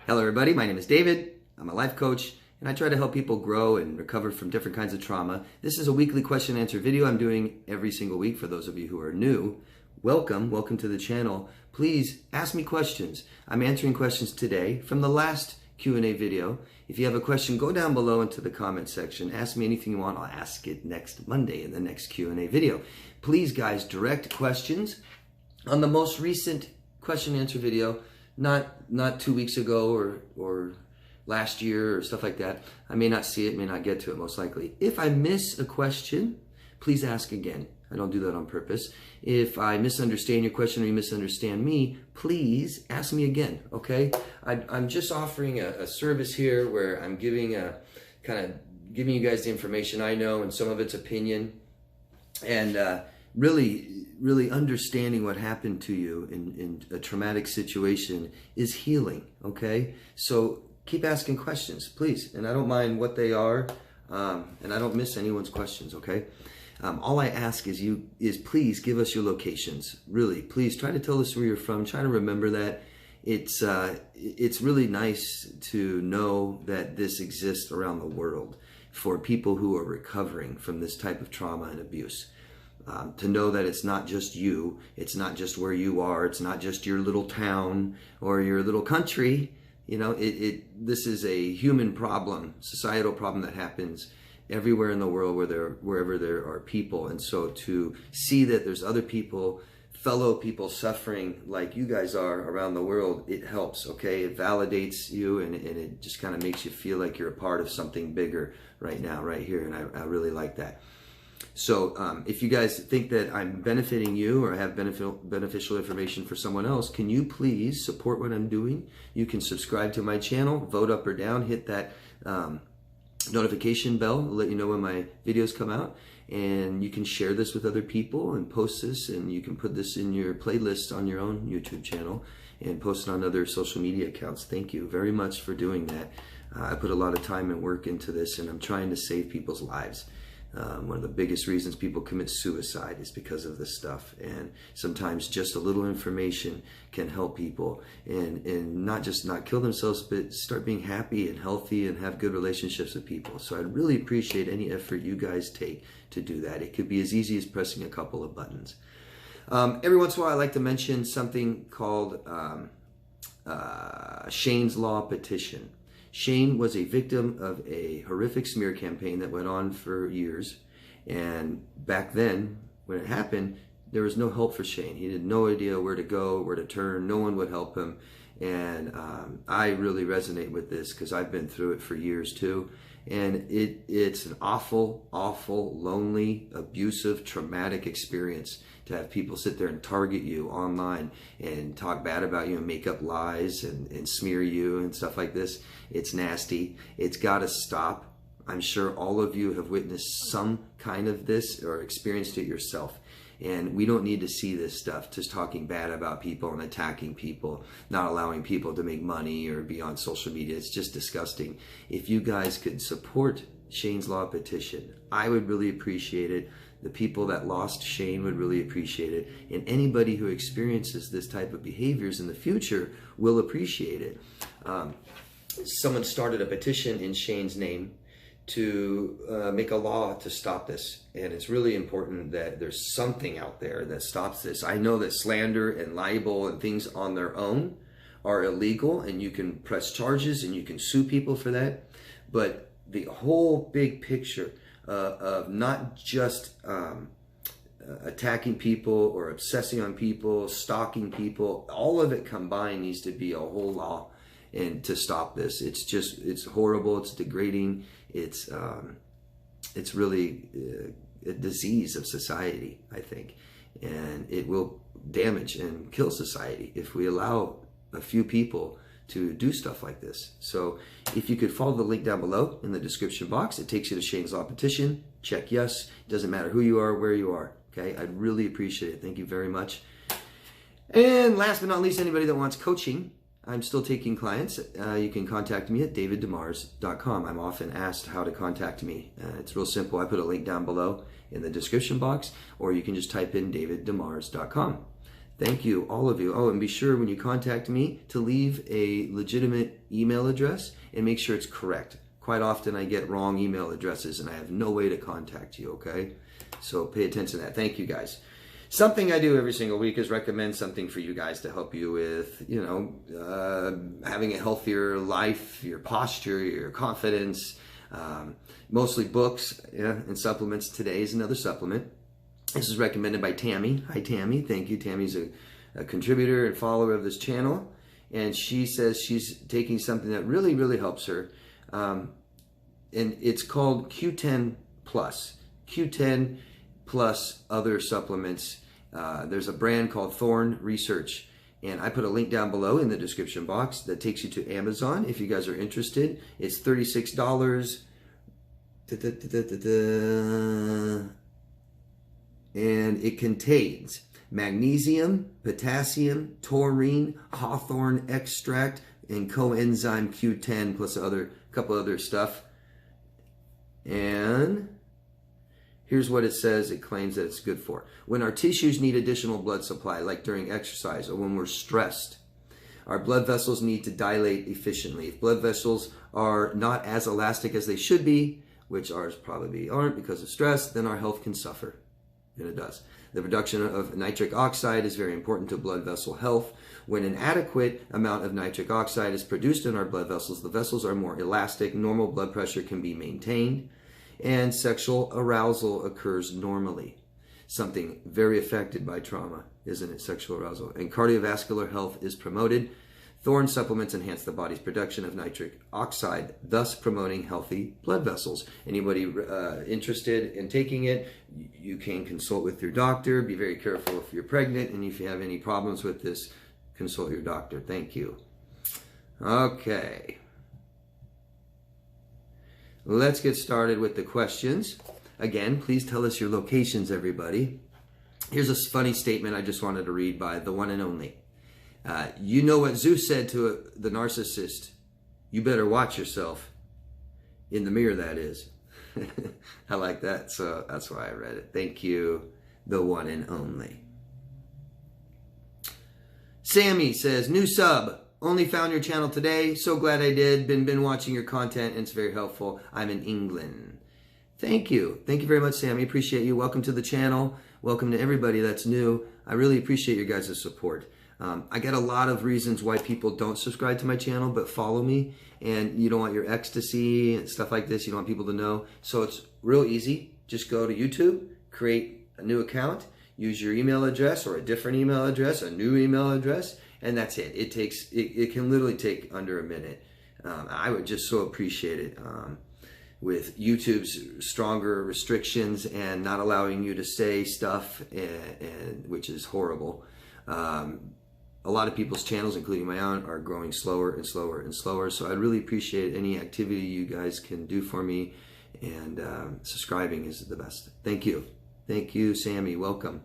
Hello everybody, my name is David. I'm a life coach and I try to help people grow and recover from different kinds of trauma. This is a weekly question and answer video I'm doing every single week for those of you who are new. Welcome to the channel. Please ask me questions. I'm answering questions today from the last Q&A video. If you have a question, go down below into the comment section. Ask me anything you want. I'll ask it next Monday in the next Q&A video. Please guys, direct questions on the most recent question and answer video. Not 2 weeks ago or last year or stuff like that. I may not see it, may not get to it most likely. If I miss a question, please ask again. I don't do that on purpose. If I misunderstand your question or you misunderstand me, please ask me again, okay? I'm just offering a service here where I'm giving you guys the information I know, and some of it's opinion, and really understanding what happened to you in a traumatic situation is healing, okay? So keep asking questions, please. And I don't mind what they are, and I don't miss anyone's questions, okay? All I ask is please give us your locations. Really, please try to tell us where you're from. Try to remember that. It's really nice to know that this exists around the world for people who are recovering from this type of trauma and abuse. To know that it's not just you, it's not just where you are, it's not just your little town or your little country. You know, this is a human problem, societal problem that happens everywhere in the world wherever there are people. And so to see that there's other people, fellow people suffering like you guys are around the world, it helps, okay? It validates you, and it just kind of makes you feel like you're a part of something bigger right now, right here. And I really like that. So if you guys think that I'm benefiting you or have beneficial information for someone else, can you please support what I'm doing? You can subscribe to my channel, vote up or down, hit that notification bell, I'll let you know when my videos come out, and you can share this with other people and post this, and you can put this in your playlist on your own YouTube channel and post it on other social media accounts. Thank you very much for doing that. I put a lot of time and work into this, and I'm trying to save people's lives. One of the biggest reasons people commit suicide is because of this stuff, and sometimes just a little information can help people and not just not kill themselves, but start being happy and healthy and have good relationships with people. So I'd really appreciate any effort you guys take to do that. It could be as easy as pressing a couple of buttons. Every once in a while I like to mention something called Shane's Law Petition. Shane was a victim of a horrific smear campaign that went on for years. And back then, when it happened, there was no help for Shane. He had no idea where to go, where to turn. No one would help him. And I really resonate with this because I've been through it for years too. And it's an awful, awful, lonely, abusive, traumatic experience to have people sit there and target you online and talk bad about you and make up lies and smear you and stuff like this. It's nasty. It's got to stop. I'm sure all of you have witnessed some kind of this or experienced it yourself. And we don't need to see this stuff, just talking bad about people and attacking people, not allowing people to make money or be on social media. It's just disgusting. If you guys could support Shane's Law Petition, I would really appreciate it. The people that lost Shane would really appreciate it. And anybody who experiences this type of behaviors in the future will appreciate it. Someone started a petition in Shane's name to make a law to stop this. And it's really important that there's something out there that stops this. I know that slander and libel and things on their own are illegal, and you can press charges and you can sue people for that. But the whole big picture of not just attacking people or obsessing on people, stalking people, all of it combined needs to be a whole law and to stop this. It's horrible, it's degrading, it's really a disease of society, I think. And it will damage and kill society if we allow a few people to do stuff like this. So if you could follow the link down below in the description box, it takes you to Shane's Law Petition. Check yes. It doesn't matter who you are, where you are. Okay, I'd really appreciate it. Thank you very much. And last but not least, anybody that wants coaching, I'm still taking clients. You can contact me at daviddemars.com. I'm often asked how to contact me. It's real simple. I put a link down below in the description box, or you can just type in daviddemars.com. Thank you, all of you. Oh, and be sure when you contact me to leave a legitimate email address and make sure it's correct. Quite often I get wrong email addresses and I have no way to contact you, okay? So pay attention to that. Thank you, guys. Something I do every single week is recommend something for you guys to help you with, having a healthier life, your posture, your confidence, mostly books and supplements. Today is another supplement. This is recommended by Tammy. Hi, Tammy. Thank you. Tammy's a contributor and follower of this channel. And she says she's taking something that really, really helps her. And it's called Q10 Plus. Q10 plus other supplements. There's a brand called Thorne Research. And I put a link down below in the description box that takes you to Amazon if you guys are interested. It's $36. And it contains magnesium, potassium, taurine, hawthorn extract, and coenzyme Q10 plus a couple other stuff. And here's what it says it claims that it's good for. When our tissues need additional blood supply, like during exercise or when we're stressed, our blood vessels need to dilate efficiently. If blood vessels are not as elastic as they should be, which ours probably aren't because of stress, then our health can suffer. And it does. The production of nitric oxide is very important to blood vessel health. When an adequate amount of nitric oxide is produced in our blood vessels, the vessels are more elastic, normal blood pressure can be maintained, and sexual arousal occurs normally. Something very affected by trauma, isn't it? Sexual arousal. And cardiovascular health is promoted. Thorne supplements enhance the body's production of nitric oxide, thus promoting healthy blood vessels. Anybody interested in taking it, you can consult with your doctor. Be very careful if you're pregnant, and if you have any problems with this, consult your doctor. Thank you. Okay. Let's get started with the questions. Again, please tell us your locations, everybody. Here's a funny statement I just wanted to read by the one and only. You know what Zeus said to the narcissist? You better watch yourself. In the mirror, that is. I like that, so that's why I read it. Thank you, the one and only. Sammy says, new sub. Only found your channel today. So glad I did. Been watching your content, and it's very helpful. I'm in England. Thank you. Thank you very much, Sammy. Appreciate you. Welcome to the channel. Welcome to everybody that's new. I really appreciate your guys' support. I get a lot of reasons why people don't subscribe to my channel but follow me, and you don't want your ex to see and stuff like this. You don't want people to know. So it's real easy. Just go to YouTube, create a new account, use your email address or a different email address, a new email address, and that's it. It can literally take under a minute. I would just so appreciate it. With YouTube's stronger restrictions and not allowing you to say stuff, and which is horrible. A lot of people's channels, including my own, are growing slower and slower and slower. So I'd really appreciate any activity you guys can do for me. And subscribing is the best. Thank you. Thank you, Sammy. Welcome.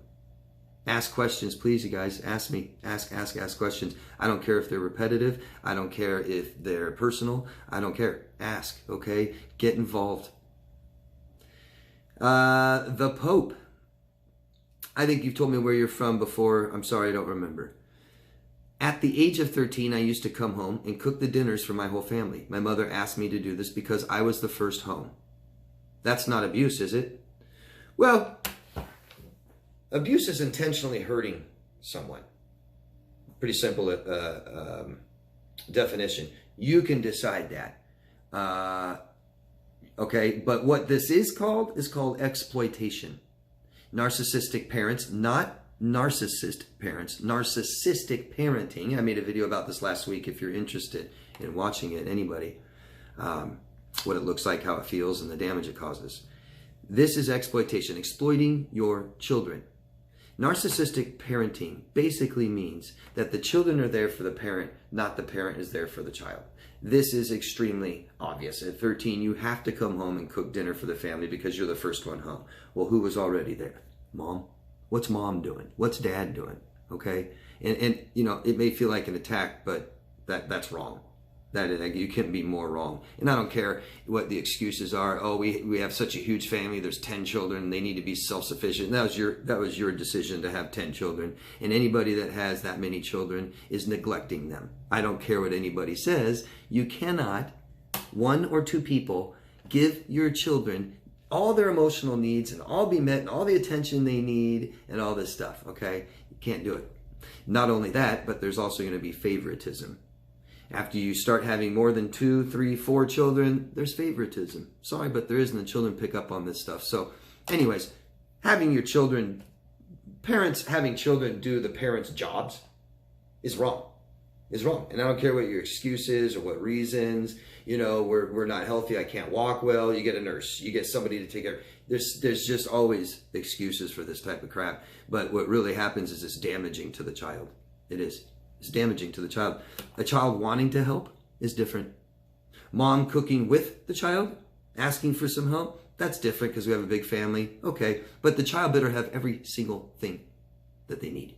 Ask questions, please, you guys. Ask me. Ask questions. I don't care if they're repetitive. I don't care if they're personal. I don't care. Ask, okay? Get involved. The Pope. I think you've told me where you're from before. I'm sorry, I don't remember. At the age of 13, I used to come home and cook the dinners for my whole family. My mother asked me to do this because I was the first home. That's not abuse, is it? Well, abuse is intentionally hurting someone. Pretty simple definition. You can decide that. Okay, but what this is called exploitation. Narcissistic parents, not narcissist parents, narcissistic parenting. I made a video about this last week if you're interested in watching it, anybody. What it looks like, how it feels, and the damage it causes. This is exploitation, exploiting your children. Narcissistic parenting basically means that the children are there for the parent, not the parent is there for the child. This is extremely obvious. At 13, you have to come home and cook dinner for the family because you're the first one home. Well, who was already there? Mom? What's mom doing? What's dad doing? Okay? And you know, it may feel like an attack, but that's wrong. You couldn't be more wrong. And I don't care what the excuses are. Oh, we have such a huge family. There's 10 children. They need to be self-sufficient. That was your decision to have 10 children. And anybody that has that many children is neglecting them. I don't care what anybody says. You cannot, one or two people, give your children all their emotional needs and all be met and all the attention they need and all this stuff. Okay? You can't do it. Not only that, but there's also going to be favoritism. After you start having more than 2, 3, 4 children, there's favoritism. Sorry, but there isn't. The children pick up on this stuff. So anyways, parents having children do the parents' jobs is wrong. Is wrong. And I don't care what your excuse is or what reasons. You know, we're not healthy. I can't walk well. You get a nurse. You get somebody to take care. There's just always excuses for this type of crap. But what really happens is it's damaging to the child. It is. It's damaging to the child. A child wanting to help is different. Mom cooking with the child, asking for some help, that's different because we have a big family. Okay, but the child better have every single thing that they need,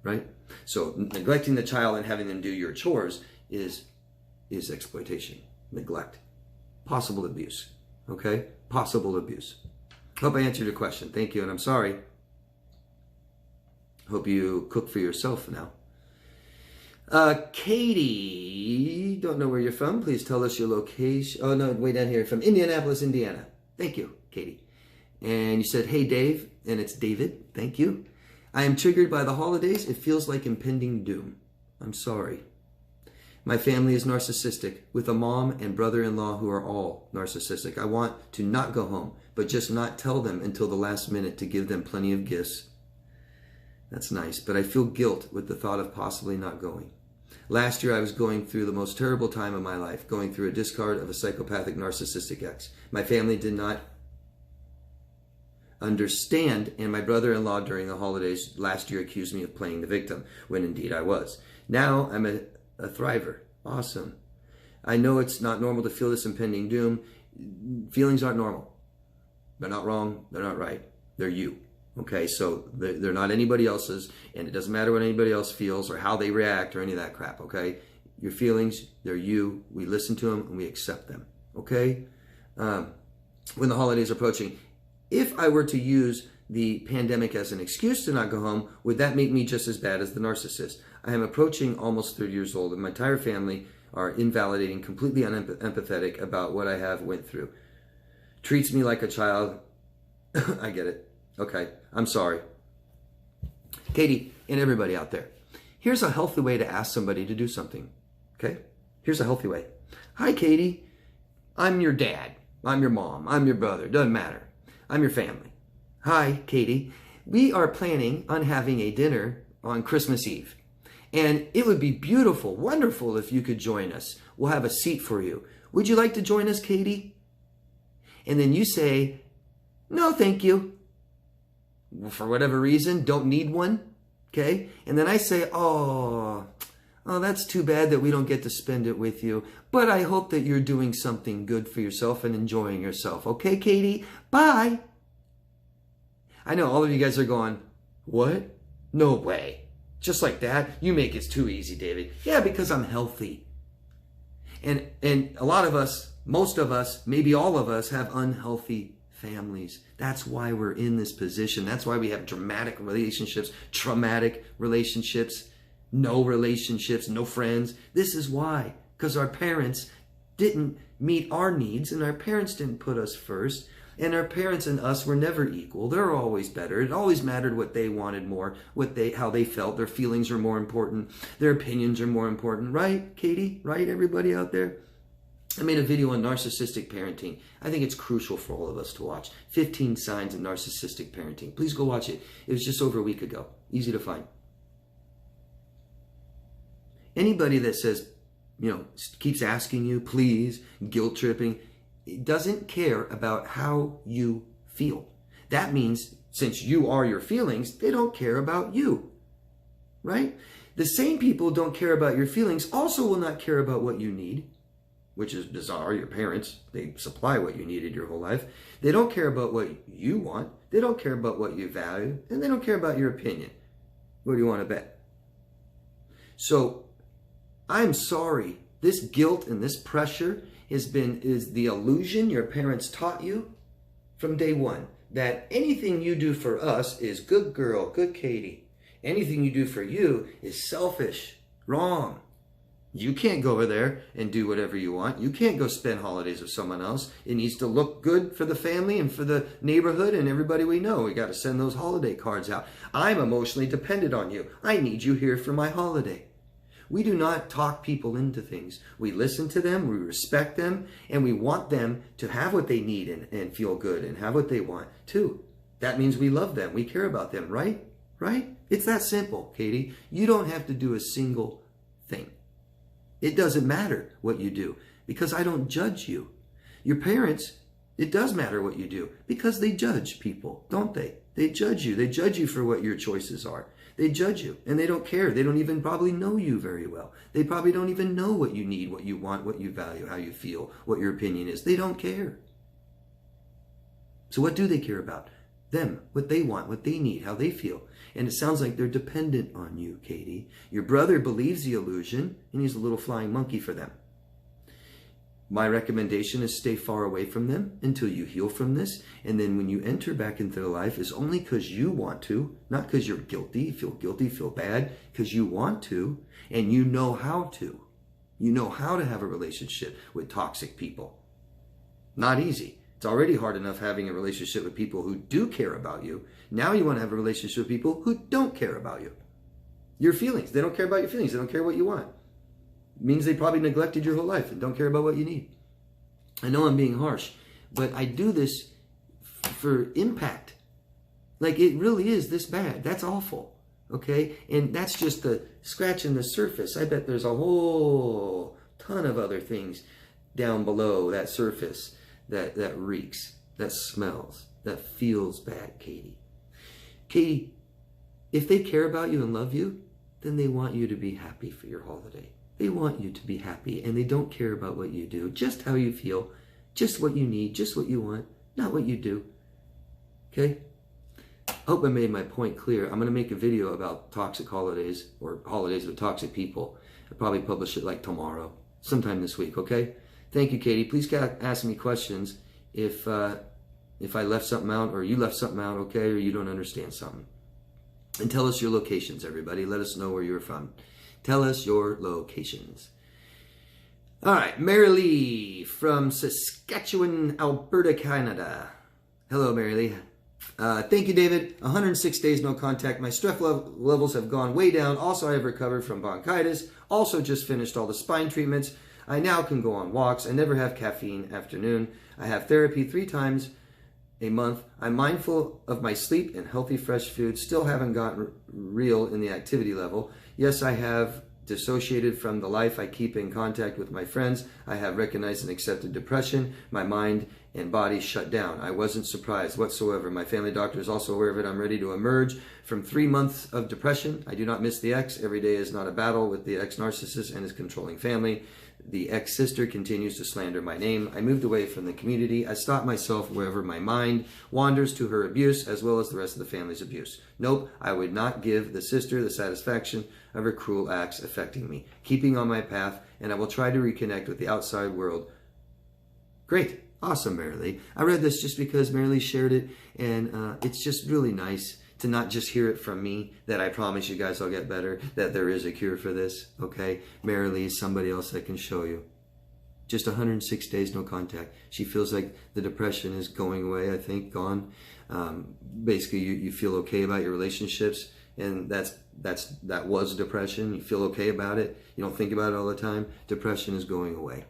right? So neglecting the child and having them do your chores is exploitation, neglect, possible abuse, okay? Possible abuse. Hope I answered your question. Thank you, and I'm sorry. Hope you cook for yourself now. Katie, don't know where you're from. Please tell us your location. Oh, no, way down here. From Indianapolis, Indiana. Thank you, Katie. And you said, hey, Dave, and it's David. Thank you. I am triggered by the holidays. It feels like impending doom. I'm sorry. My family is narcissistic, with a mom and brother-in-law who are all narcissistic. I want to not go home, but just not tell them until the last minute to give them plenty of gifts. That's nice, but I feel guilt with the thought of possibly not going. Last year, I was going through the most terrible time of my life, going through a discard of a psychopathic narcissistic ex. My family did not understand, and my brother-in-law during the holidays last year accused me of playing the victim, when indeed I was. Now I'm a thriver. Awesome. I know it's not normal to feel this impending doom. Feelings aren't normal. They're not wrong. They're not right. They're you. Okay, so they're not anybody else's, and it doesn't matter what anybody else feels or how they react or any of that crap, okay? Your feelings, they're you. We listen to them and we accept them, okay? When the holidays are approaching, if I were to use the pandemic as an excuse to not go home, would that make me just as bad as the narcissist? I am approaching almost 30 years old, and my entire family are invalidating, completely unempathetic about what I have went through. Treats me like a child. I get it. Okay, I'm sorry. Katie and everybody out there, here's a healthy way to ask somebody to do something, okay? Here's a healthy way. Hi, Katie. I'm your dad. I'm your mom. I'm your brother. Doesn't matter. I'm your family. Hi, Katie. We are planning on having a dinner on Christmas Eve, and it would be beautiful, wonderful if you could join us. We'll have a seat for you. Would you like to join us, Katie? And then you say, no, thank you. For whatever reason, don't need one, okay? And then I say, oh, that's too bad that we don't get to spend it with you, but I hope that you're doing something good for yourself and enjoying yourself. Okay, Katie? Bye. I know all of you guys are going, what? No way. Just like that? You make it too easy, David. Yeah, because I'm healthy. And a lot of us, most of us, maybe all of us have unhealthy families. That's why we're in this position. That's why we have dramatic relationships, traumatic relationships, no relationships, no friends. This is why, because our parents didn't meet our needs, and our parents didn't put us first, and our parents and us were never equal. They're always better. It always mattered what they wanted more, how they felt. Their feelings are more important. Their opinions are more important. Right, Katie? Right, everybody out there? I made a video on narcissistic parenting. I think it's crucial for all of us to watch. 15 signs of narcissistic parenting. Please go watch it. It was just over a week ago. Easy to find. Anybody that says, keeps asking you, please, guilt tripping, doesn't care about how you feel. That means since you are your feelings, they don't care about you, right? The same people don't care about your feelings also will not care about what you need, which is bizarre. Your parents, they supply what you needed your whole life. They don't care about what you want. They don't care about what you value, and they don't care about your opinion. What do you want to bet? So I'm sorry This guilt and this pressure is the illusion your parents taught you from day one. That anything you do for us is good girl, good Katie. Anything you do for you is selfish, wrong. You can't go over there and do whatever you want. You can't go spend holidays with someone else. It needs to look good for the family and for the neighborhood and everybody we know. We got to send those holiday cards out. I'm emotionally dependent on you. I need you here for my holiday. We do not talk people into things. We listen to them, we respect them, and we want them to have what they need and feel good and have what they want too. That means we love them. We care about them, right? Right? It's that simple, Katie. You don't have to do a single thing. It doesn't matter what you do because I don't judge you. Your parents, it does matter what you do because they judge people, don't they? They judge you. They judge you for what your choices are. They judge you and they don't care. They don't even probably know you very well. They probably don't even know what you need, what you want, what you value, how you feel, what your opinion is. They don't care. So what do they care about? Them, what they want, what they need, how they feel. And it sounds like they're dependent on you, Katie. Your brother believes the illusion and he's a little flying monkey for them. My recommendation is stay far away from them until you heal from this. And then when you enter back into their life, it's only because you want to, not because you're guilty, feel bad, because you want to and you know how to. You know how to have a relationship with toxic people. Not easy. It's already hard enough having a relationship with people who do care about you. Now you want to have a relationship with people who don't care about you. Your feelings. They don't care about your feelings. They don't care what you want. It means they probably neglected your whole life and don't care about what you need. I know I'm being harsh, but I do this for impact. Like it really is this bad. That's awful. Okay? And that's just the scratching the surface. I bet there's a whole ton of other things down below that surface that reeks, that smells, that feels bad, Katie. Katie, if they care about you and love you, then they want you to be happy for your holiday. They want you to be happy, and they don't care about what you do, just how you feel, just what you need, just what you want, not what you do. Okay? I hope I made my point clear. I'm going to make a video about toxic holidays or holidays with toxic people. I'll probably publish it like tomorrow, sometime this week, okay? Thank you, Katie. Please ask me questions if I left something out or you left something out, okay, or you don't understand something. And tell us your locations, everybody. Let us know where you're from. Tell us your locations. All right, Mary Lee from Saskatchewan, Alberta, Canada. Hello, Mary Lee. Thank you, David. 106 days, no contact. My stress levels have gone way down. Also, I have recovered from bronchitis. Also, just finished all the spine treatments. I now can go on walks. I never have caffeine afternoon. I have therapy 3 times a month. I'm mindful of my sleep and healthy, fresh food. Still haven't gotten real in the activity level. Yes, I have dissociated from the life I keep in contact with my friends. I have recognized and accepted depression. My mind and body shut down. I wasn't surprised whatsoever. My family doctor is also aware of it. I'm ready to emerge from 3 months of depression. I do not miss the ex. Every day is not a battle with the ex-narcissist and his controlling family. The ex-sister continues to slander my name. I moved away from the community. I stop myself wherever my mind wanders to her abuse as well as the rest of the family's abuse. Nope, I would not give the sister the satisfaction of her cruel acts affecting me. Keeping on my path, and I will try to reconnect with the outside world. Great. Awesome, Mary Lee. I read this just because Mary Lee shared it, and it's just really nice to not just hear it from me, that I promise you guys I'll get better, that there is a cure for this, okay? Mary Lee is somebody else that can show you. Just 106 days, no contact. She feels like the depression is going away, I think, gone. Basically, you feel okay about your relationships, and that was depression. You feel okay about it. You don't think about it all the time. Depression is going away.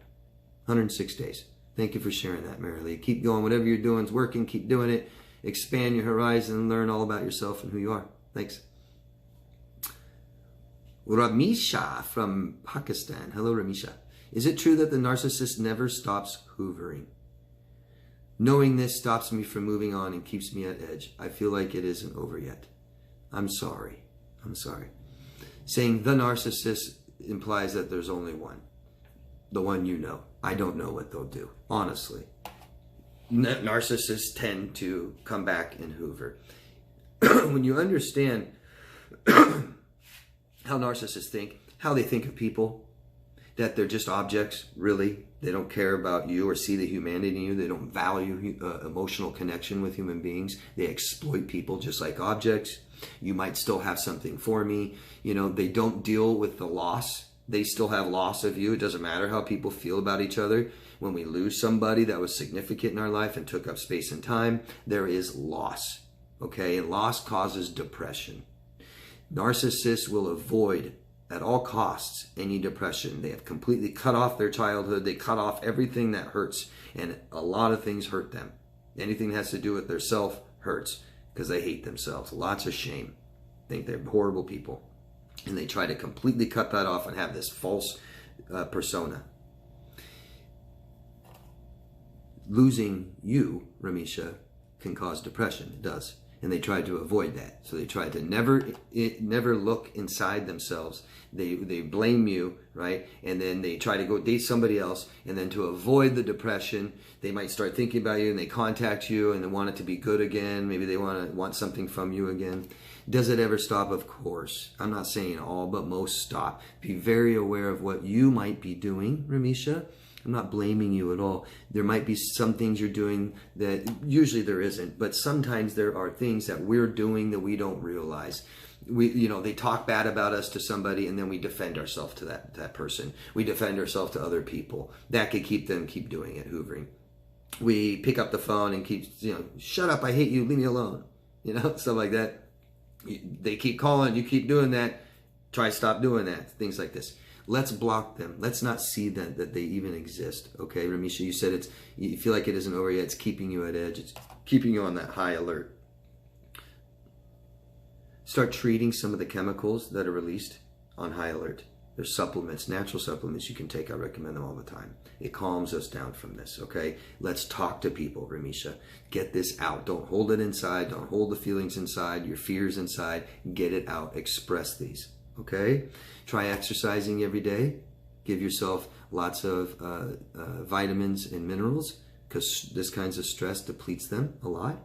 106 days. Thank you for sharing that, Mary Lee. Keep going. Whatever you're doing is working. Keep doing it. Expand your horizon and learn all about yourself and who you are. Thanks. Ramisha from Pakistan. Hello, Ramisha. Is it true that the narcissist never stops hoovering? Knowing this stops me from moving on and keeps me at edge. I feel like it isn't over yet. I'm sorry. I'm sorry. Saying the narcissist implies that there's only one. The one you know. I don't know what they'll do, honestly. Narcissists tend to come back and hoover. When you understand how narcissists think, how they think of people, that they're just objects, really. They don't care about you or see the humanity in you. They don't value emotional connection with human beings. They exploit people just like objects. You might still have something for me. You know, they don't deal with the loss. They still have loss of you. It doesn't matter how people feel about each other. When we lose somebody that was significant in our life and took up space and time, there is loss. Okay, and loss causes depression. Narcissists will avoid at all costs any depression. They have completely cut off their childhood. They cut off everything that hurts, and a lot of things hurt them. Anything that has to do with their self hurts because they hate themselves. Lots of shame. Think they're horrible people, and they try to completely cut that off and have this false persona. Losing you, Ramisha, can cause depression. It does. And they try to avoid that. So they try to never look inside themselves. They blame you, right? And then they try to go date somebody else. And then to avoid the depression, they might start thinking about you and they contact you and they want it to be good again. Maybe they want something from you again. Does it ever stop? Of course. I'm not saying all, but most stop. Be very aware of what you might be doing, Ramisha. I'm not blaming you at all. There might be some things you're doing that usually there isn't, but sometimes there are things that we're doing that we don't realize. They talk bad about us to somebody and then we defend ourselves to that person. We defend ourselves to other people. That could keep doing it, hoovering. We pick up the phone and keep, shut up, I hate you, leave me alone. Stuff like that. They keep calling, you keep doing that. Try stop doing that. Things like this. Let's block them. Let's not see that they even exist. Okay, Ramisha, you said you feel like it isn't over yet. It's keeping you at edge. It's keeping you on that high alert. Start treating some of the chemicals that are released on high alert. There's supplements, natural supplements you can take. I recommend them all the time. It calms us down from this, okay? Let's talk to people, Ramisha. Get this out. Don't hold it inside. Don't hold the feelings inside, your fears inside. Get it out. Express these. Okay, try exercising every day. Give yourself lots of vitamins and minerals because this kinds of stress depletes them a lot.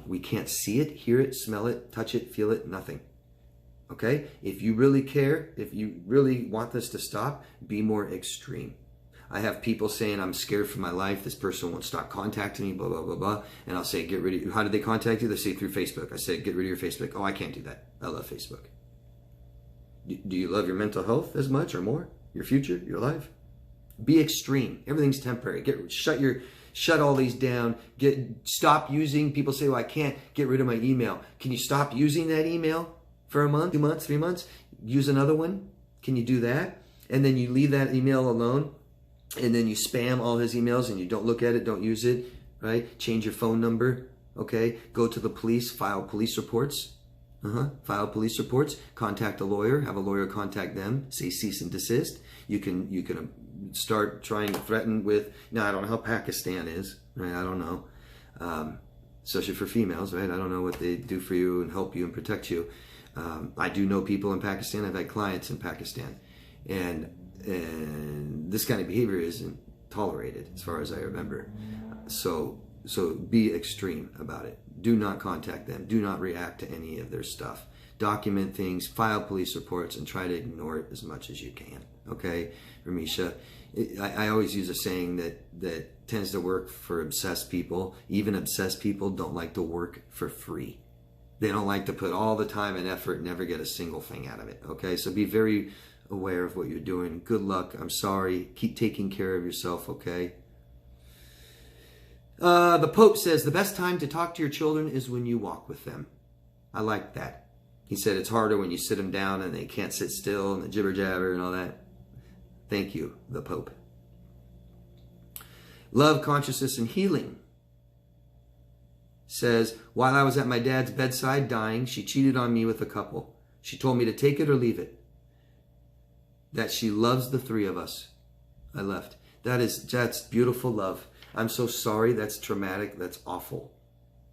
We can't see it, hear it, smell it, touch it, feel it, nothing. Okay, if you really care, if you really want this to stop, be more extreme. I have people saying, I'm scared for my life. This person won't stop contacting me, blah, blah, blah, blah. And I'll say, get rid of you. How did they contact you? They say through Facebook. I say, get rid of your Facebook. Oh, I can't do that. I love Facebook. Do you love your mental health as much or more? Your future, your life? Be extreme. Everything's temporary. Shut all these down. Stop using. People say, well, I can't get rid of my email. Can you stop using that email for a month, 2 months, 3 months? Use another one. Can you do that? And then you leave that email alone. And then you spam all his emails and you don't look at it, don't use it, right? Change your phone number. Okay. Go to the police, file police reports. File police reports, contact a lawyer, have a lawyer contact them, say cease and desist. You can start trying to threaten with, now I don't know how Pakistan is, right? I don't know, especially for females, right? I don't know what they do for you and help you and protect you. I do know people in Pakistan. I've had clients in Pakistan, and this kind of behavior isn't tolerated as far as I remember. So be extreme about it. Do not contact them. Do not react to any of their stuff. Document things, file police reports, and try to ignore it as much as you can. Okay, Ramisha? I always use a saying that tends to work for obsessed people. Even obsessed people don't like to work for free. They don't like to put all the time and effort and never get a single thing out of it. Okay, so be very aware of what you're doing. Good luck. I'm sorry. Keep taking care of yourself, okay? The Pope says the best time to talk to your children is when you walk with them. I like that. He said it's harder when you sit them down and they can't sit still and the jibber jabber and all that. Thank you, the Pope. Love, Consciousness, and Healing says, while I was at my dad's bedside dying, she cheated on me with a couple. She told me to take it or leave it. That she loves the three of us. I left. That's beautiful love. I'm so sorry. That's traumatic. That's awful.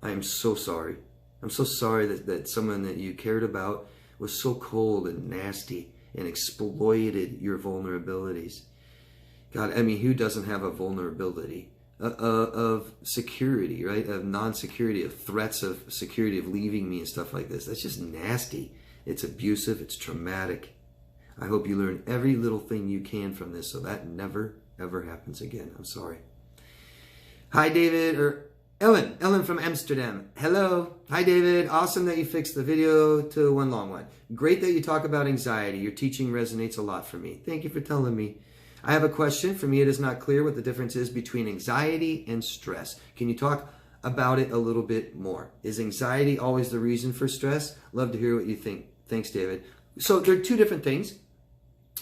I am so sorry. I'm so sorry that someone that you cared about was so cold and nasty and exploited your vulnerabilities. God, I mean, who doesn't have a vulnerability of security, right? Of non-security, of threats of security, of leaving me and stuff like this. That's just nasty. It's abusive. It's traumatic. I hope you learn every little thing you can from this so that never, ever happens again. I'm sorry. Hi, David, or Ellen from Amsterdam. Hello. Hi, David. Awesome that you fixed the video to one long one. Great that you talk about anxiety. Your teaching resonates a lot for me. Thank you for telling me. I have a question. For me, it is not clear what the difference is between anxiety and stress. Can you talk about it a little bit more? Is anxiety always the reason for stress? Love to hear what you think. Thanks, David. So there are two different things,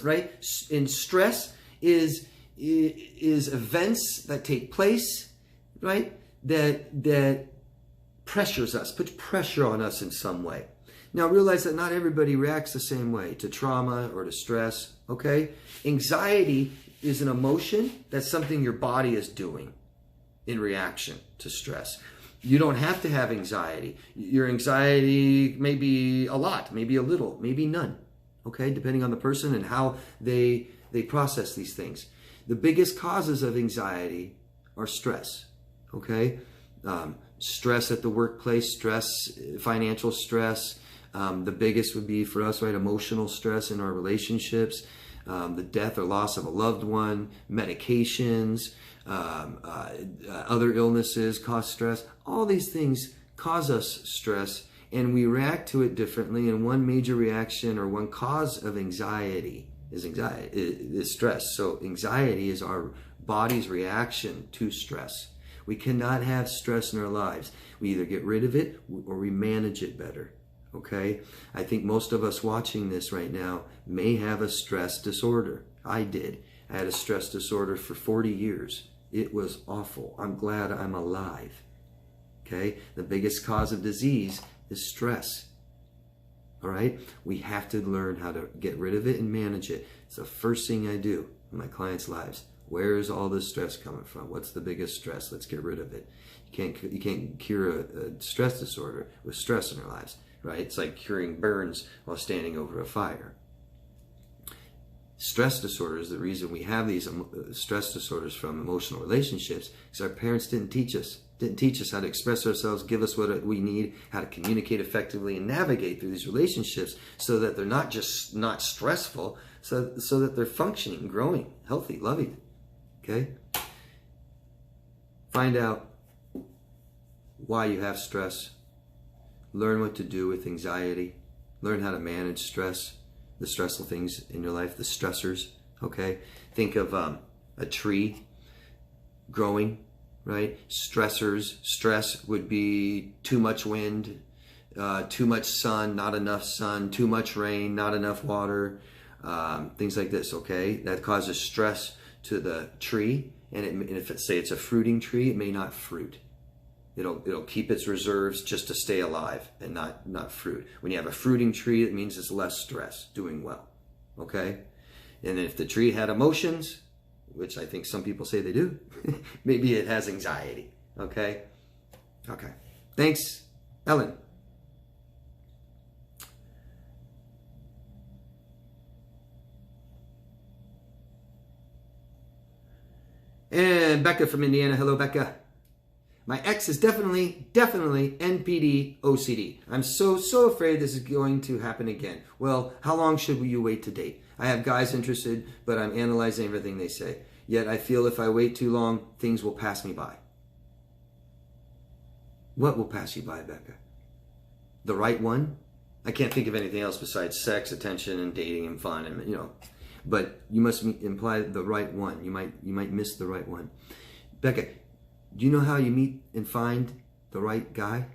right? In stress is events that take place, right? That pressures us, puts pressure on us in some way. Now realize that not everybody reacts the same way to trauma or to stress, okay? Anxiety is an emotion. That's something your body is doing in reaction to stress. You don't have to have anxiety. Your anxiety may be a lot, maybe a little, maybe none, okay? Depending on the person and how they process these things. The biggest causes of anxiety are stress, okay? Stress at the workplace, stress, financial stress. The biggest would be for us, right? Emotional stress in our relationships, the death or loss of a loved one, medications, other illnesses cause stress. All these things cause us stress, and we react to it differently. And one major reaction or one cause of anxiety is stress. So anxiety is our body's reaction to stress. We cannot have stress in our lives. We either get rid of it or we manage it better. Okay? I think most of us watching this right now may have a stress disorder. I did. I had a stress disorder for 40 years. It was awful. I'm glad I'm alive. Okay? The biggest cause of disease is stress. All right? We have to learn how to get rid of it and manage it. It's the first thing I do in my clients' lives. Where is all this stress coming from? What's the biggest stress? Let's get rid of it. You can't cure a stress disorder with stress in our lives, right? It's like curing burns while standing over a fire. Stress disorders, the reason we have these stress disorders from emotional relationships is our parents didn't teach us how to express ourselves, give us what we need, how to communicate effectively and navigate through these relationships so that they're not just not stressful, so that they're functioning, growing, healthy, loving. Okay? Find out why you have stress. Learn what to do with anxiety. Learn how to manage stress, the stressful things in your life, the stressors. Okay? Think of a tree growing, right? Stressors. Stress would be too much wind, too much sun, not enough sun, too much rain, not enough water, things like this, okay? That causes stress to the tree, and if it's a fruiting tree, it may not fruit. It'll keep its reserves just to stay alive and not fruit. When you have a fruiting tree, it means it's less stress, doing well, okay? And if the tree had emotions, which I think some people say they do, maybe it has anxiety, okay? Okay. Thanks, Ellen. And Becca from Indiana. Hello, Becca. My ex is definitely NPD OCD. I'm so afraid this is going to happen again. Well, how long should you wait to date? I have guys interested, but I'm analyzing everything they say. Yet I feel if I wait too long, things will pass me by. What will pass you by, Becca? The right one? I can't think of anything else besides sex, attention, and dating and fun, and But you must imply the right one. You might miss the right one. Becca, do you know how you meet and find the right guy?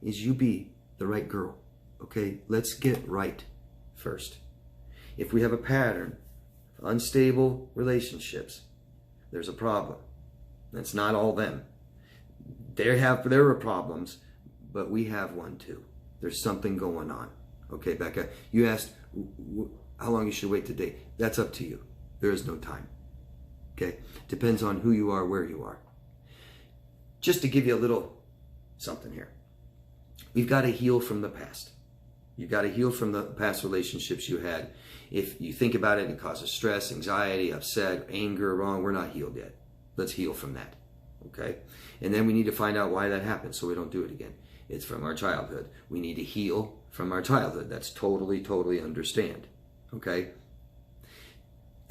Is you be the right girl. Okay, let's get right first. If we have a pattern of unstable relationships, there's a problem. That's not all them. There are problems, but we have one too. There's something going on. Okay, Becca, you asked how long you should wait to date. That's up to you. There is no time. Okay? Depends on who you are, where you are. Just to give you a little something here. We've got to heal from the past. You've got to heal from the past relationships you had. If you think about it, it causes stress, anxiety, upset, anger, wrong. We're not healed yet. Let's heal from that. Okay? And then we need to find out why that happened so we don't do it again. It's from our childhood. We need to heal from our childhood. That's totally understand. Okay?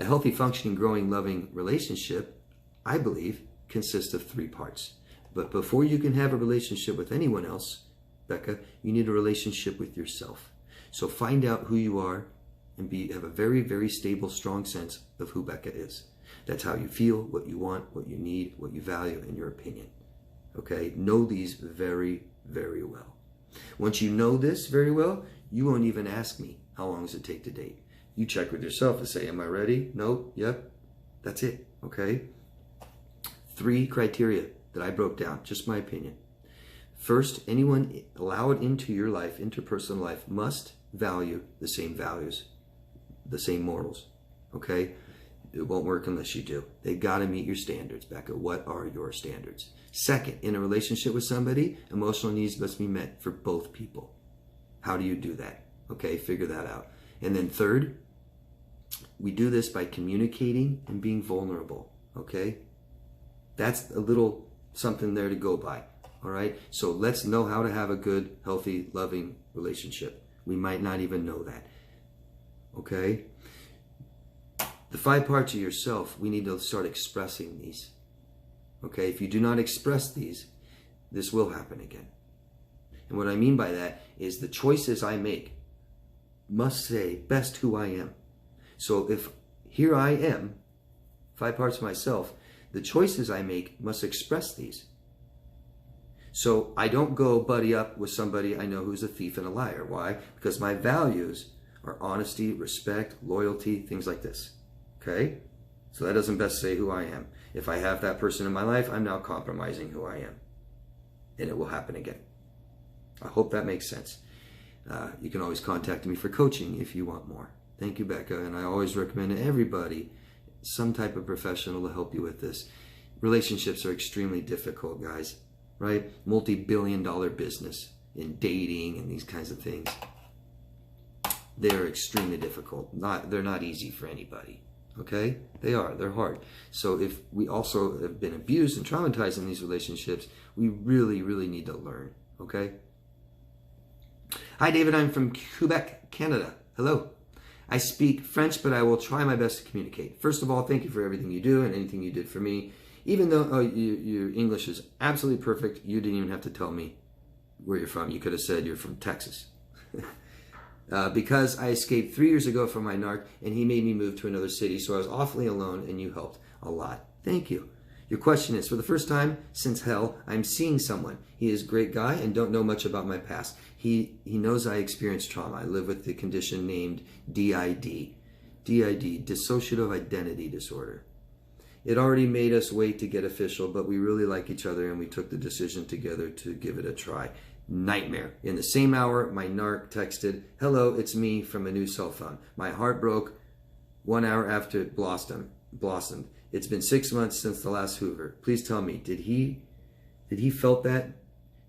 A healthy, functioning, growing, loving relationship, I believe, consists of 3 parts. But before you can have a relationship with anyone else, Becca, you need a relationship with yourself. So find out who you are and have a very, very stable, strong sense of who Becca is. That's how you feel, what you want, what you need, what you value, and your opinion. Okay? Know these very, very well. Once you know this very well, you won't even ask me, how long does it take to date? You check with yourself and say, am I ready? No? Yep? That's it. Okay? 3 criteria that I broke down, just my opinion. First, anyone allowed into your life, interpersonal life, must value the same values, the same morals. Okay? It won't work unless you do. They got to meet your standards, Becca. What are your standards? Second, in a relationship with somebody, emotional needs must be met for both people. How do you do that? Okay, figure that out. And then third, we do this by communicating and being vulnerable. Okay? That's a little something there to go by. All right? So let's know how to have a good, healthy, loving relationship. We might not even know that. Okay? The 5 parts of yourself, we need to start expressing these. Okay? If you do not express these, this will happen again. And what I mean by that is the choices I make must say best who I am. So if here I am, 5 parts of myself, the choices I make must express these. So I don't go buddy up with somebody I know who's a thief and a liar. Why? Because my values are honesty, respect, loyalty, things like this. Okay? So that doesn't best say who I am. If I have that person in my life, I'm now compromising who I am. And it will happen again. I hope that makes sense. You can always contact me for coaching if you want more. Thank you, Becca. And I always recommend to everybody some type of professional to help you with this. Relationships are extremely difficult, guys. Right? Multi-billion-dollar business in dating and these kinds of things. They're extremely difficult. They're not easy for anybody. Okay? They are. They're hard. So if we also have been abused and traumatized in these relationships, we really, really need to learn. Okay? Hi, David. I'm from Quebec, Canada. Hello. I speak French, but I will try my best to communicate. First of all, thank you for everything you do and anything you did for me. Even though your English is absolutely perfect, you didn't even have to tell me where you're from. You could have said you're from Texas. Because I escaped 3 years ago from my narc, and he made me move to another city, so I was awfully alone, and you helped a lot. Thank you. Your question is, for the first time since hell, I'm seeing someone. He is a great guy and don't know much about my past. He knows I experienced trauma. I live with the condition named DID. DID, Dissociative Identity Disorder. It already made us wait to get official, but we really like each other and we took the decision together to give it a try. Nightmare. In the same hour, my narc texted, "Hello, it's me," from a new cell phone. My heart broke 1 hour after it blossomed. It's been 6 months since the last Hoover. Please tell me, did he felt that?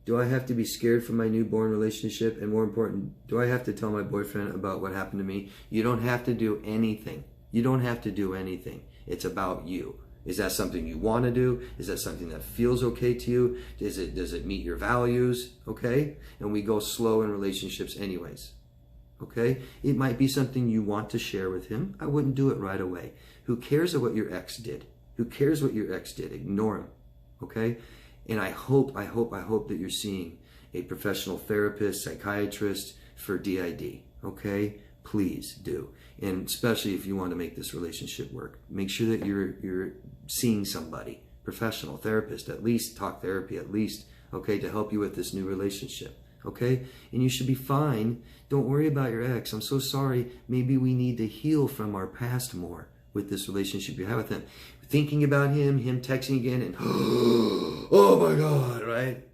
Do I have to be scared for my newborn relationship? And more important, do I have to tell my boyfriend about what happened to me? You don't have to do anything. You don't have to do anything. It's about you. Is that something you want to do? Is that something that feels okay to you? Does it meet your values? Okay? And we go slow in relationships anyways. Okay? It might be something you want to share with him. I wouldn't do it right away. Who cares what your ex did? Who cares what your ex did? Ignore him. Okay? And I hope that you're seeing a professional therapist, psychiatrist for DID. Okay? Please do. And especially if you want to make this relationship work. Make sure that you're seeing somebody, professional, therapist, at least talk therapy, at least, okay, to help you with this new relationship. Okay? And you should be fine. Don't worry about your ex. I'm so sorry. Maybe we need to heal from our past more with this relationship you have with him. Thinking about him texting again, and oh my God, right?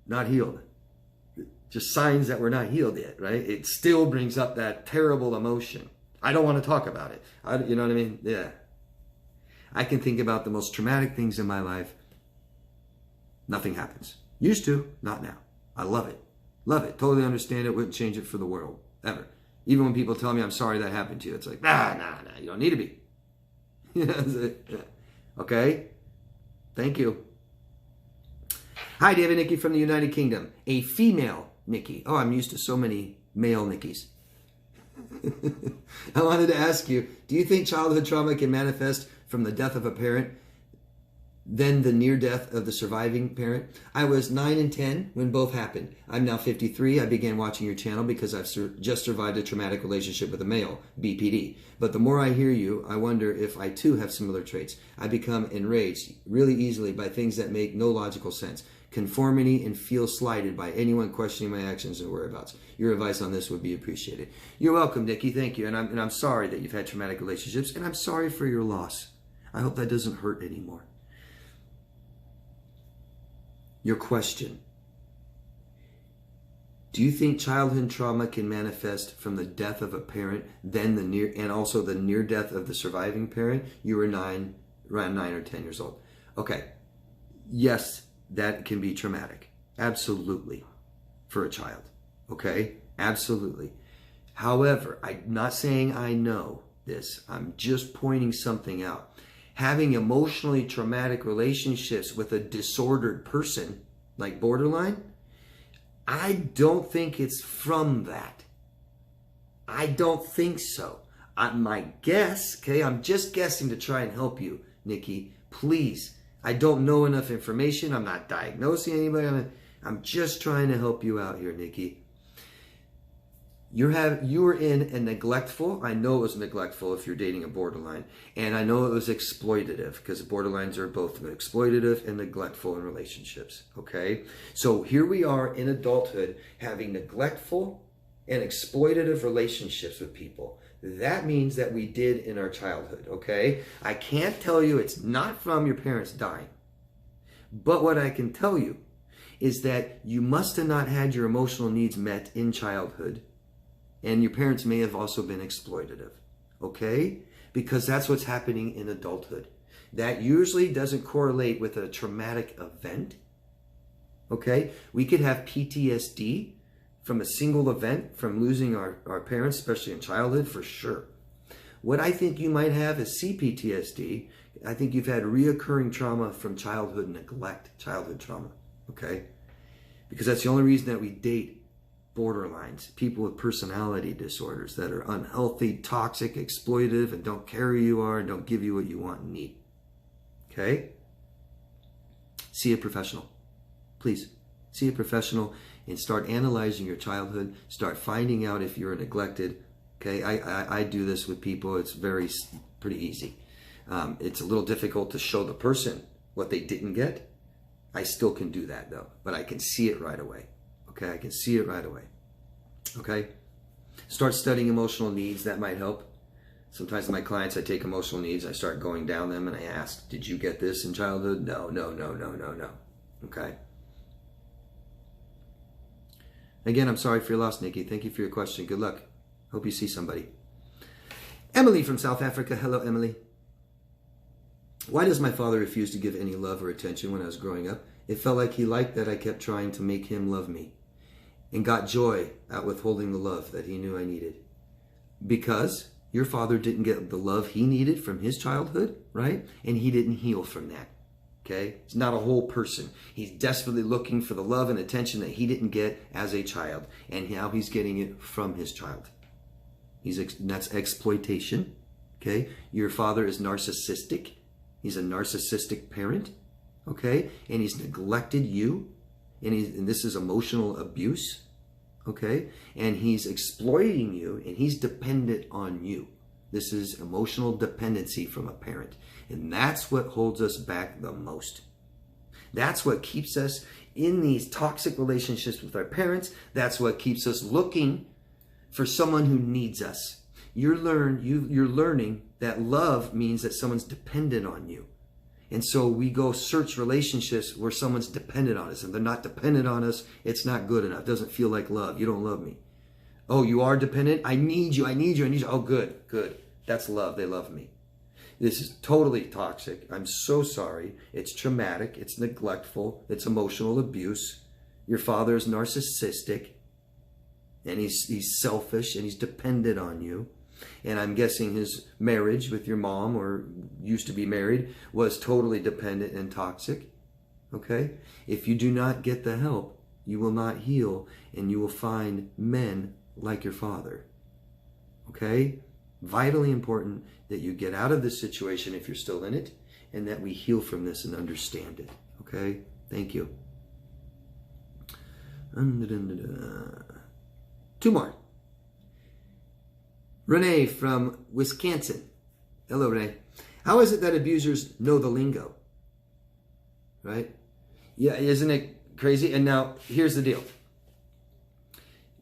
Not healed. Just signs that we're not healed yet, right? It still brings up that terrible emotion. I don't want to talk about it. You know what I mean? Yeah. I can think about the most traumatic things in my life. Nothing happens. Used to, not now. I love it. Love it. Totally understand it. Wouldn't change it for the world. Ever. Even when people tell me I'm sorry that happened to you, it's like, nah, you don't need to be. Okay? Thank you. Hi, David. Nikki from the United Kingdom. A female Nikki. Oh, I'm used to so many male Nikki's. I wanted to ask you, Do you think childhood trauma can manifest from the death of a parent, then the near death of the surviving parent? I was 9 and 10 when both happened. I'm now 53. I began watching your channel because I've just survived a traumatic relationship with a male, BPD. But the more I hear you, I wonder if I too have similar traits. I become enraged really easily by things that make no logical sense. Conformity and feel slighted by anyone questioning my actions and whereabouts. Your advice on this would be appreciated. You're welcome, Nikki. Thank you. And I'm sorry that you've had traumatic relationships, and I'm sorry for your loss. I hope that doesn't hurt anymore. Your question. Do you think childhood trauma can manifest from the death of a parent, then and also the near death of the surviving parent? You were around 9 or 10 years old. Okay. Yes, that can be traumatic. Absolutely. For a child. Okay? Absolutely. However, I'm not saying I know this. I'm just pointing something out. Having emotionally traumatic relationships with a disordered person, like borderline, I don't think it's from that. I don't think so. My guess, okay, I'm just guessing to try and help you, Nikki. Please, I don't know enough information. I'm not diagnosing anybody. I'm just trying to help you out here, Nikki. You were in a neglectful, I know it was neglectful if you're dating a borderline, and I know it was exploitative because borderlines are both exploitative and neglectful in relationships, okay? So here we are in adulthood having neglectful and exploitative relationships with people. That means that we did in our childhood, okay? I can't tell you it's not from your parents dying, but what I can tell you is that you must have not had your emotional needs met in childhood. And your parents may have also been exploitative, okay? Because that's what's happening in adulthood. That usually doesn't correlate with a traumatic event, okay? We could have PTSD from a single event, from losing our parents, especially in childhood, for sure. What I think you might have is c-ptsd. I think you've had reoccurring trauma from childhood neglect, childhood trauma, okay? Because that's the only reason that we date borderlines, people with personality disorders that are unhealthy, toxic, exploitative, and don't care who you are and don't give you what you want and need. Okay? See a professional. Please, see a professional and start analyzing your childhood. Start finding out if you're neglected. Okay? I do this with people. It's pretty easy. It's a little difficult to show the person what they didn't get. I still can do that though, but I can see it right away. Okay, I can see it right away. Okay? Start studying emotional needs. That might help. Sometimes with my clients, I take emotional needs, I start going down them, and I ask, did you get this in childhood? No. Okay? Again, I'm sorry for your loss, Nikki. Thank you for your question. Good luck. Hope you see somebody. Emily from South Africa. Hello, Emily. Why does my father refuse to give any love or attention when I was growing up? It felt like he liked that I kept trying to make him love me and got joy out withholding the love that he knew I needed. Because your father didn't get the love he needed from his childhood, right? And he didn't heal from that, okay? He's not a whole person. He's desperately looking for the love and attention that he didn't get as a child, and now he's getting it from his child. That's exploitation, okay? Your father is narcissistic. He's a narcissistic parent, okay? And he's neglected you, and this is emotional abuse, okay? And he's exploiting you, and he's dependent on you. This is emotional dependency from a parent. And that's what holds us back the most. That's what keeps us in these toxic relationships with our parents. That's what keeps us looking for someone who needs us. You're learning that love means that someone's dependent on you. And so we go search relationships where someone's dependent on us. And they're not dependent on us, it's not good enough. It doesn't feel like love. You don't love me. Oh, you are dependent? I need you. Oh, good. That's love. They love me. This is totally toxic. I'm so sorry. It's traumatic. It's neglectful. It's emotional abuse. Your father is narcissistic. And he's selfish and he's dependent on you. And I'm guessing his marriage with your mom, or used to be married, was totally dependent and toxic. Okay? If you do not get the help, you will not heal, and you will find men like your father. Okay? Vitally important that you get out of this situation if you're still in it, and that we heal from this and understand it. Okay? Thank you. 2 more. Renee from Wisconsin. Hello, Renee. How is it that abusers know the lingo? Right? Yeah, isn't it crazy? And now, here's the deal.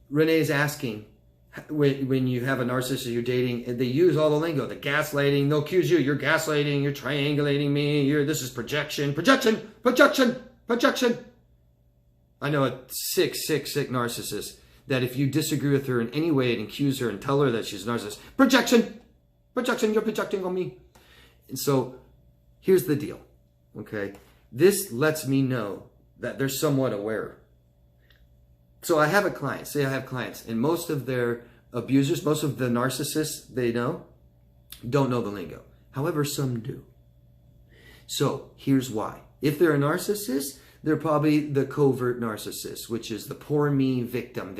Renee is asking, when you have a narcissist you're dating, and they use all the lingo, the gaslighting, they'll accuse you, you're gaslighting, you're triangulating me, this is projection. I know a sick narcissist that if you disagree with her in any way and accuse her and tell her that she's a narcissist, projection, you're projecting on me. And so here's the deal, okay? This lets me know that they're somewhat aware. So I have a client, say I have clients, and most of their abusers, most of the narcissists they know, don't know the lingo. However, some do. So here's why. If they're a narcissist, they're probably the covert narcissist, which is the poor me, victim.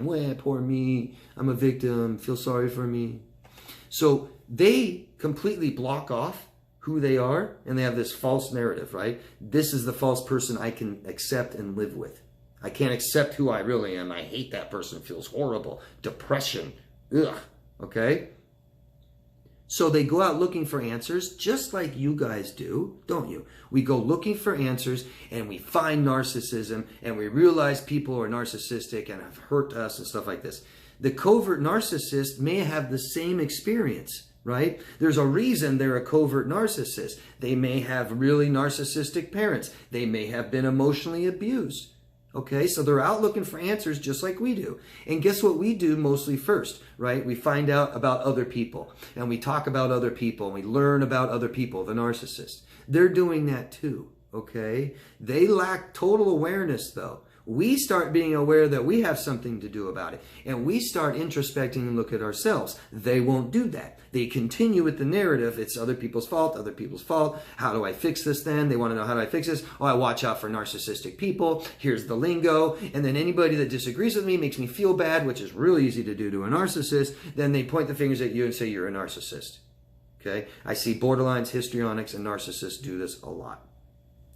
Well, poor me, I'm a victim, feel sorry for me. So they completely block off who they are, and they have this false narrative, right? This is the false person I can accept and live with. I can't accept who I really am. I hate that person. It feels horrible. Depression. Ugh. Okay? So they go out looking for answers, just like you guys do, don't you? We go looking for answers, and we find narcissism, and we realize people are narcissistic and have hurt us and stuff like this. The covert narcissist may have the same experience, right? There's a reason they're a covert narcissist. They may have really narcissistic parents. They may have been emotionally abused. Okay, so they're out looking for answers just like we do. And guess what we do mostly first, right? We find out about other people, and we talk about other people, and we learn about other people, the narcissist. They're doing that too, okay? They lack total awareness though. We start being aware that we have something to do about it, and we start introspecting and look at ourselves. They won't do that. They continue with the narrative. It's other people's fault, How do I fix this then? They want to know, how do I fix this? Oh, I watch out for narcissistic people. Here's the lingo. And then anybody that disagrees with me makes me feel bad, which is really easy to do to a narcissist. Then they point the fingers at you and say you're a narcissist. Okay? I see borderlines, histrionics, and narcissists do this a lot.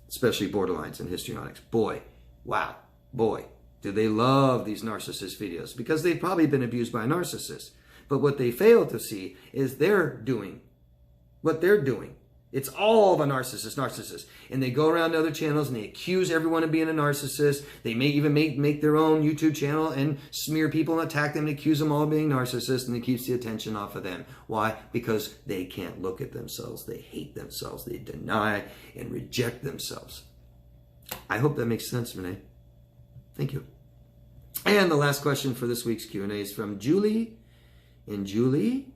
Especially borderlines and histrionics. Boy, wow. Boy, do they love these narcissist videos, because they've probably been abused by a narcissist. But what they fail to see is they're doing what they're doing. It's all the narcissists. And they go around to other channels and they accuse everyone of being a narcissist. They may even make their own YouTube channel and smear people and attack them and accuse them all of being narcissists, and it keeps the attention off of them. Why? Because they can't look at themselves. They hate themselves. They deny and reject themselves. I hope that makes sense, Renee. Thank you. And the last question for this week's Q&A is from Julie. And Julie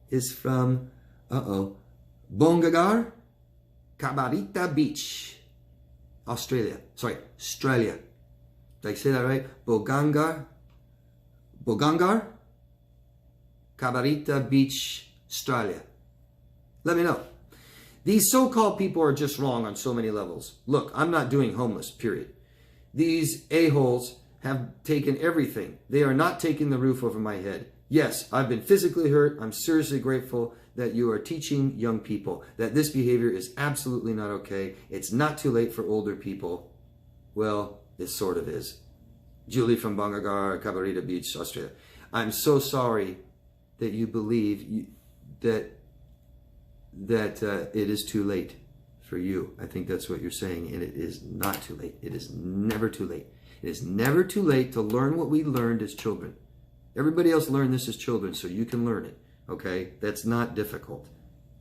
is from, Bongagar, Cabarita Beach, Australia. Australia. Did I say that right? Bogangar, Cabarita Beach, Australia. Let me know. These so-called people are just wrong on so many levels. Look, I'm not doing homeless, period. These a-holes have taken everything. They are not taking the roof over my head. Yes, I've been physically hurt. I'm seriously grateful that you are teaching young people that this behavior is absolutely not okay. It's not too late for older people. Well, it sort of is. Julie from Bangagar, Cabarita Beach, Australia. I'm so sorry that you believe that it is too late for you. I think that's what you're saying, and it is not too late. It is never too late. It is never too late to learn what we learned as children. Everybody else learned this as children, so you can learn it, okay? That's not difficult,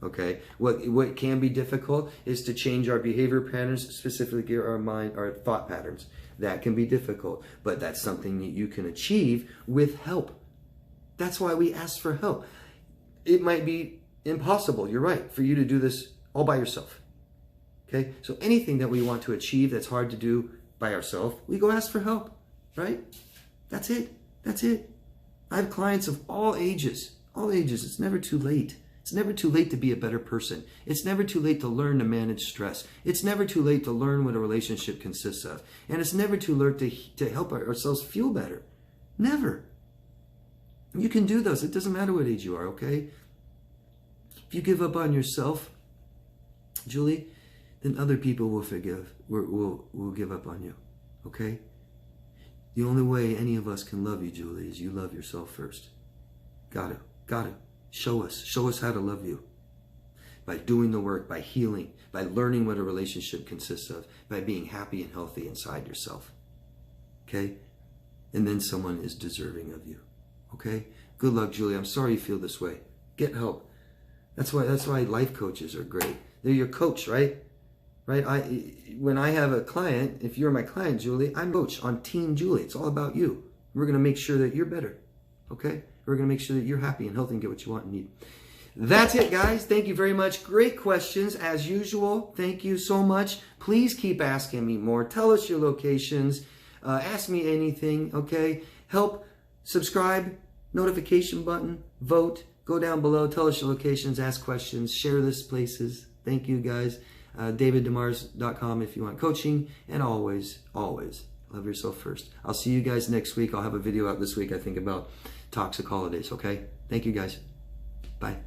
okay? What can be difficult is to change our behavior patterns, specifically our thought patterns. That can be difficult, but that's something that you can achieve with help. That's why we ask for help. It might be impossible, you're right, for you to do this all by yourself. Okay, so anything that we want to achieve that's hard to do by ourselves, we go ask for help, right? That's it. That's it. I have clients of all ages. All ages. It's never too late. It's never too late to be a better person. It's never too late to learn to manage stress. It's never too late to learn what a relationship consists of. And it's never too late to help ourselves feel better. Never. You can do those. It doesn't matter what age you are, okay? If you give up on yourself, Julie, then other people will forgive, will give up on you, okay? The only way any of us can love you, Julie, is you love yourself first. Got to. Show us how to love you. By doing the work, by healing, by learning what a relationship consists of, by being happy and healthy inside yourself, okay? And then someone is deserving of you, okay? Good luck, Julie. I'm sorry you feel this way. Get help. That's why life coaches are great. They're your coach, right? When I have a client, if you're my client, Julie, I'm coach on Team Julie. It's all about you. We're going to make sure that you're better, okay? We're going to make sure that you're happy and healthy and get what you want and need. That's it, guys. Thank you very much. Great questions, as usual. Thank you so much. Please keep asking me more. Tell us your locations. Ask me anything, okay? Help, subscribe, notification button, vote. Go down below. Tell us your locations. Ask questions. Share this places. Thank you, guys. DavidDemars.com if you want coaching. And always, always love yourself first. I'll see you guys next week. I'll have a video out this week, I think, about toxic holidays, okay? Thank you, guys. Bye.